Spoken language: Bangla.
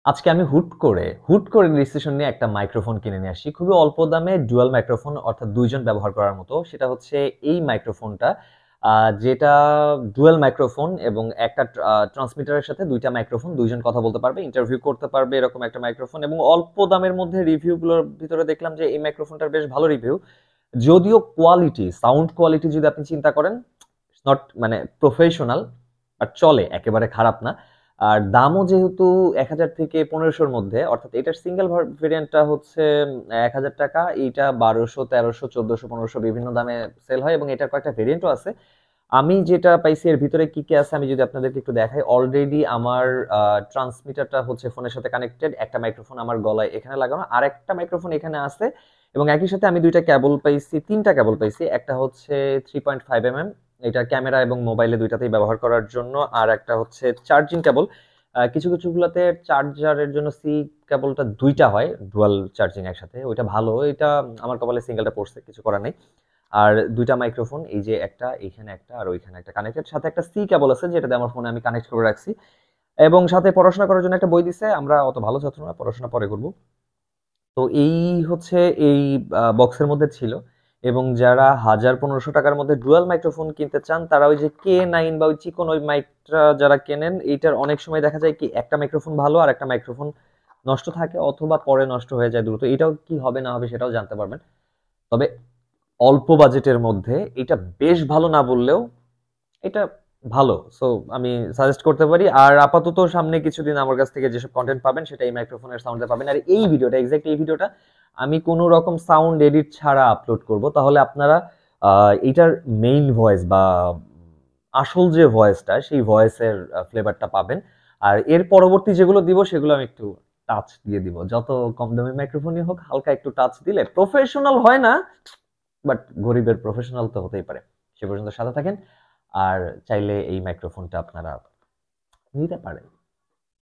আজকে আমি হুট করে ডিসিশন নিয়ে একটা মাইক্রোফোন কিনে নিয়ে আসি। খুবই অল্প দামে ডুয়াল মাইক্রোফোন অর্থাৎ ২ জন ব্যবহার করার মতো। সেটা হচ্ছে এই মাইক্রোফোনটা যেটা ডুয়াল মাইক্রোফোন এবং একটা ট্রান্সমিটারের সাথে ২ টা মাইক্রোফোন ২ জন কথা বলতে পারবে, ইন্টারভিউ করতে পারবে এরকম একটা মাইক্রোফোন এবং অল্প দামের মধ্যে রিভিউ গুলোর ভিতরে দেখলাম যে এই মাইক্রোফোনটার বেশ ভালো রিভিউ। যদিও কোয়ালিটি, সাউন্ড কোয়ালিটি যদি আপনি চিন্তা করেন, নট মানে প্রফেশনাল, বাট চলে, একেবারে খারাপ না। আর দামও যেহেতু ১,০০০ থেকে ১৫০০ মধ্যে, অর্থাৎ এটার সিঙ্গেল ভেরিয়েন্টটা হচ্ছে ১,০০০ টাকা, এইটা ১২০০, ১৩০০, ১৪০০, ১৫০০ বিভিন্ন দামে সেল হয় এবং এটার কয়েকটা ভেরিয়েন্টও আছে। আমি যেটা পাইছি এর ভিতরে কি কি আছে আমি যদি আপনাদেরকে একটু দেখাই। অলরেডি আমার ট্রান্সমিটারটা হচ্ছে ফোনের সাথে কানেক্টেড, একটা মাইক্রোফোন আমার গলায় এখানে লাগানো, আর একটা মাইক্রোফোন এখানে আছে এবং একই সাথে আমি দুইটা কেবল পাইছি, তিনটা কেবল পাইছি। একটা হচ্ছে 3.5 mm, এটা ক্যামেরা এবং মোবাইলে দুইটাতেই ব্যবহার করার জন্য, আর একটা হচ্ছে চার্জিং কেবল। কিছু কিছু গুলাতে চার্জারের জন্য সি কেবলটা দুইটা হয়, ডুয়াল চার্জিং একসাথে, ওইটা ভালো। এটা আমার কপালে সিঙ্গেলটা পড়ছে, কিছু করার নেই। আর দুইটা মাইক্রোফোন, এই যে একটা এইখানে একটা আর ওইখানে একটা কানেক্টেড, সাথে একটা সি কেবল আছে যেটাতে আমার ফোনে আমি কানেক্ট করে রাখছি। এবং সাথে পড়াশোনা করার জন্য একটা বই দিছে। আমরা অত ভালো ছাত্র না, পড়াশোনা পরে করব। তো এই হচ্ছে এই বক্সের মধ্যে ছিল। এবং যারা ১,০০০-১৫০০ টাকার মধ্যে ডুয়াল মাইক্রোফোন কিনতে চান তারা ওই যে K9 বা ওই চিকন ওই মাইকটা যারা কেনেন, এইটার অনেক সময় দেখা যায় কি একটা মাইক্রোফোন ভালো আর একটা মাইক্রোফোন নষ্ট থাকে অথবা পরে নষ্ট হয়ে যায় দ্রুত। এটাও কি হবে না হবে সেটাও জানতে পারবেন। তবে অল্প বাজেটের মধ্যে এটা বেশ ভালো না বললেও এটা ভালো। সো আমি সাজেস্ট করতে পারি। আর আপাতত সামনে কিছুদিন আমার কাছ থেকে যেসব কনটেন্ট পাবেন সেটা এই মাইক্রোফোনের সাউন্ডে পাবেন। আর এই ভিডিওটা, এক্সাক্ট এই ভিডিওটা আমি কোনো রকম সাউন্ড এডিট ছাড়া আপলোড করব। তাহলে আপনারা এইটার মেইন ভয়েস বা আসল যে ভয়েসটা, সেই ভয়েসের ফ্লেভারটা পাবেন। আর এর পরবর্তী যেগুলো দিব সেগুলো আমি একটু টাচ দিয়ে দিব। যত কম দামি মাইক্রোফোনই হোক, হালকা একটু টাচ দিলে প্রফেশনাল হয় না, বাট গরিবের প্রফেশনাল তো হতেই পারে। সে পর্যন্ত সাথে থাকেন। আর চাইলে এই মাইক্রোফোনটা আপনারা নিতে পারেন।